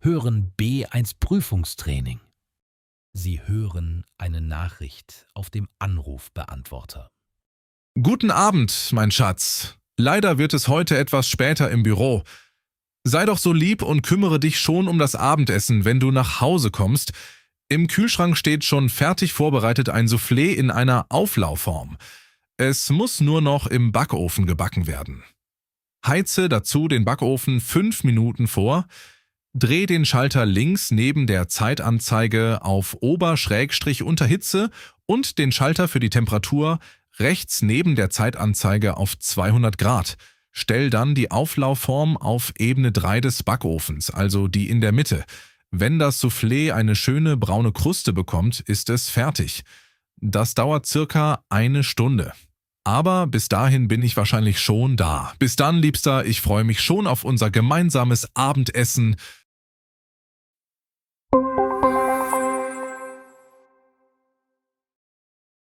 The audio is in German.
hören B1 Prüfungstraining. Sie hören eine Nachricht auf dem Anrufbeantworter. Guten Abend, mein Schatz. Leider wird es heute etwas später im Büro. Sei doch so lieb und kümmere dich schon um das Abendessen, wenn du nach Hause kommst. Im Kühlschrank steht schon fertig vorbereitet ein Soufflé in einer Auflaufform. Es muss nur noch im Backofen gebacken werden. Heize dazu den Backofen 5 Minuten vor. Dreh den Schalter links neben der Zeitanzeige auf Ober-Unterhitze und den Schalter für die Temperatur rechts neben der Zeitanzeige auf 200 Grad. Stell dann die Auflaufform auf Ebene 3 des Backofens, also die in der Mitte. Wenn das Soufflé eine schöne braune Kruste bekommt, ist es fertig. Das dauert circa 1 Stunde. Aber bis dahin bin ich wahrscheinlich schon da. Bis dann, Liebster, ich freue mich schon auf unser gemeinsames Abendessen.